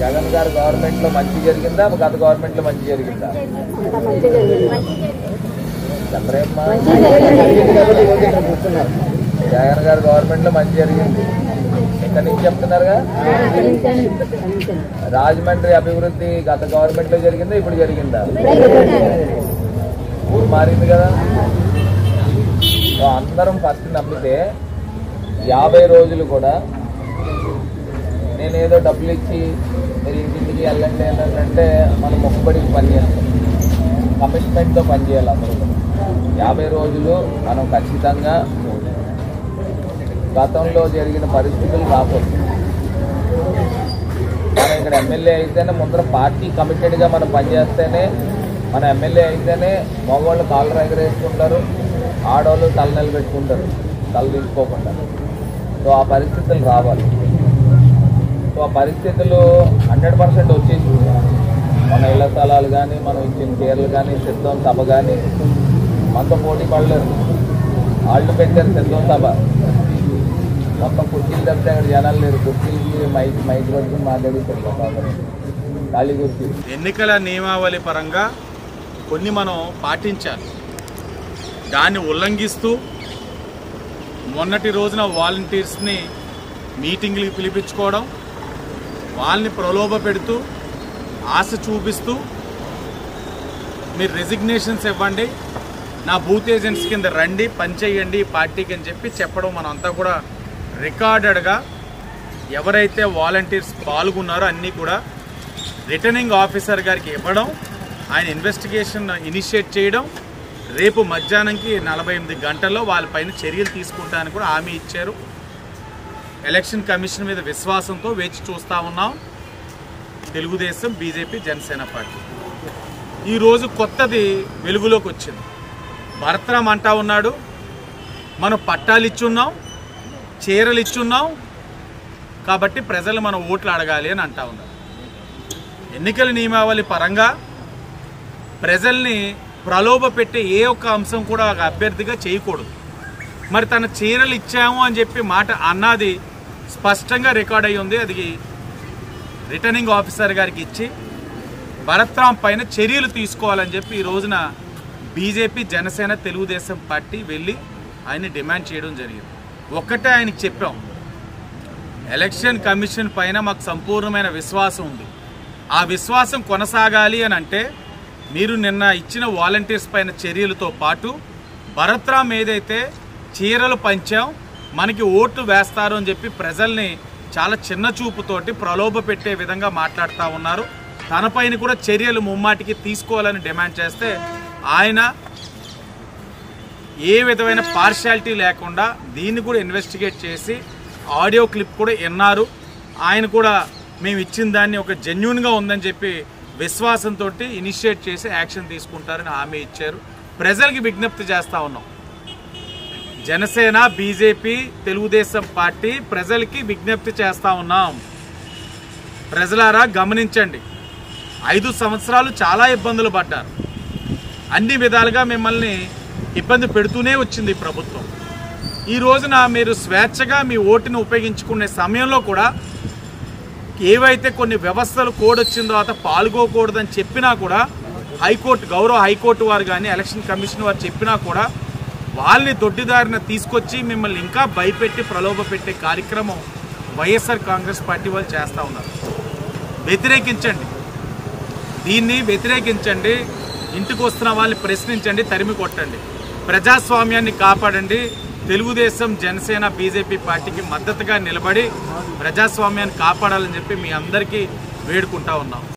జగన్ గారి గవర్నమెంట్ లో మంచి జరిగిందా, గత గవర్నమెంట్ లో మంచి జరిగిందా? జగన్ గారి గవర్నమెంట్ లో మంచి జరిగింది. ఇక్కడ నుంచి చెప్తున్నారుగా. రాజమండ్రి అభివృద్ధి గత గవర్నమెంట్ లో జరిగిందా, ఇప్పుడు జరిగిందా? ఊరు మారింది కదా. అందరం ఫస్ట్ నమ్మితే 50 రోజులు కూడా నేనేదో డబ్బులు ఇచ్చి మీరు ఇంటింటికి వెళ్ళండి ఏంటంటే మనం మొక్కుబడికి పనిచేస్తాం, కమిట్మెంట్తో పనిచేయాలి. అందరూ 50 రోజులు మనం ఖచ్చితంగా గతంలో జరిగిన పరిస్థితులు రాకూడదు. మనం ఇక్కడ ఎమ్మెల్యే అయితేనే ముందర పార్టీ కమిటెడ్గా మనం పనిచేస్తేనే, మన ఎమ్మెల్యే అయితేనే మగవాళ్ళు కాళ్ళు ఎగరేసుకుంటారు, ఆడవాళ్ళు తల నిలబెట్టుకుంటారు తల తీసుకోకుండా. సో ఆ పరిస్థితులు రావాలి. సో ఆ పరిస్థితులు 100% వచ్చేసి మన ఇళ్ల స్థలాలు కానీ, మనం ఇచ్చిన చీరలు కానీ, సిద్ధం సభ కానీ మనతో పోటీ పడలేరు. వాళ్ళు పెట్టారు సిద్ధం సభ, మొత్తం కుర్చీలు తప్పితే అక్కడ జనాలు లేరు. కుర్చీలకి మైక్ పట్టుకుని మాట్లాడుతారు ఖాళీ కుర్చీ. ఎన్నికల నియమావళి పరంగా కొన్ని మనం పాటించాలి. దాన్ని ఉల్లంఘిస్తూ మొన్నటి రోజున వాలంటీర్స్ని మీటింగ్లకి పిలిపించుకోవడం, వాళ్ళని ప్రలోభ పెడుతూ ఆశ చూపిస్తూ మీరు రెసిగ్నేషన్స్ ఇవ్వండి, నా బూత్ ఏజెంట్స్ కింద రండి, పనిచేయండి పార్టీకి అని చెప్పి చెప్పడం మనంతా కూడా రికార్డెడ్గా ఎవరైతే వాలంటీర్స్ పాల్గొన్నారో అన్నీ కూడా రిటర్నింగ్ ఆఫీసర్ గారికి ఇవ్వడం, ఆయన ఇన్వెస్టిగేషన్ ఇనిషియేట్ చేయడం, రేపు మధ్యాహ్నంకి 48 గంటల్లో వాళ్ళపైన చర్యలు తీసుకుంటానికి కూడా హామీ ఇచ్చారు. ఎలక్షన్ కమిషన్ మీద విశ్వాసంతో వేచి చూస్తూ ఉన్నాం. తెలుగుదేశం, బీజేపీ, జనసేన పార్టీ ఈరోజు కొత్తది వెలుగులోకి వచ్చింది. భరతరామ్ అంటా ఉన్నాడు, మనం పట్టాలు ఇచ్చున్నాం, చీరలు ఇచ్చున్నాం కాబట్టి ప్రజలు మన ఓట్లు అడగాలి అని అంటా ఉన్నారు. ఎన్నికల నియమావళి పరంగా ప్రజల్ని ప్రలోభ పెట్టే ఏ ఒక్క అంశం కూడా ఒక అభ్యర్థిగా చేయకూడదు. మరి తన చీరలు ఇచ్చాము అని చెప్పి మాట అన్నది స్పష్టంగా రికార్డ్ అయ్యి ఉంది. అది రిటర్నింగ్ ఆఫీసర్ గారికి ఇచ్చి భరతరామ్ పైన చర్యలు తీసుకోవాలని చెప్పి ఈ రోజున బీజేపీ, జనసేన, తెలుగుదేశం పార్టీ వెళ్ళి ఆయన్ని డిమాండ్ చేయడం జరిగింది. ఒక్కటే ఆయనకి చెప్పాం, ఎలక్షన్ కమిషన్ పైన మాకు సంపూర్ణమైన విశ్వాసం ఉంది. ఆ విశ్వాసం కొనసాగాలి అని అంటే మీరు నిన్న ఇచ్చిన వాలంటీర్స్ పైన చర్యలతో పాటు భరతరామ్ ఏదైతే చీరలు పంచాం మనకి ఓట్లు వేస్తారు అని చెప్పి ప్రజల్ని చాలా చిన్న చూపుతోటి ప్రలోభ పెట్టే విధంగా మాట్లాడుతూ ఉన్నారు. తనపైన కూడా చర్యలు ముమ్మాటికి తీసుకోవాలని డిమాండ్ చేస్తే ఆయన ఏ విధమైన పార్షియాలిటీ లేకుండా దీన్ని కూడా ఇన్వెస్టిగేట్ చేసి ఆడియో క్లిప్ కూడా విన్నారు. ఆయన కూడా మేము ఇచ్చిన దాన్ని ఒక జెన్యూన్గా ఉందని చెప్పి విశ్వాసంతో ఇనిషియేట్ చేసి యాక్షన్ తీసుకుంటారని హామీ ఇచ్చారు. ప్రజలకి విజ్ఞప్తి చేస్తూ ఉన్నాం. జనసేన, బీజేపీ, తెలుగుదేశం పార్టీ ప్రజలకి విజ్ఞప్తి చేస్తూ ఉన్నాం. ప్రజలారా గమనించండి, 5 సంవత్సరాలు చాలా ఇబ్బందులు పడ్డారు. అన్ని విధాలుగా మిమ్మల్ని ఇబ్బంది పెడుతూనే వచ్చింది ప్రభుత్వం. ఈ రోజున మీరు స్వేచ్ఛగా మీ ఓటును ఉపయోగించుకునే సమయంలో కూడా ఏవైతే కొన్ని వ్యవస్థలు కోడ్ వచ్చిన తర్వాత పాల్గొకూడదని చెప్పినా కూడా హైకోర్టు, గౌరవ హైకోర్టు వారు కానీ ఎలక్షన్ కమిషన్ వారు చెప్పినా కూడా వాళ్ళని దొడ్డిదారిన తీసుకొచ్చి మిమ్మల్ని ఇంకా భయపెట్టి ప్రలోభ పెట్టే కార్యక్రమం వైఎస్ఆర్ కాంగ్రెస్ పార్టీ వాళ్ళు చేస్తూ ఉన్నారు. వ్యతిరేకించండి, దీన్ని వ్యతిరేకించండి. ఇంటికి వస్తున్న వాళ్ళని ప్రశ్నించండి, తరిమి కొట్టండి, ప్రజాస్వామ్యాన్ని కాపాడండి. తెలుగుదేశం, జనసేన, బీజేపీ పార్టీకి మద్దతుగా నిలబడి ప్రజాస్వామ్యాన్ని కాపాడాలని చెప్పి మీ అందరికీ వేడుకుంటా ఉన్నాం.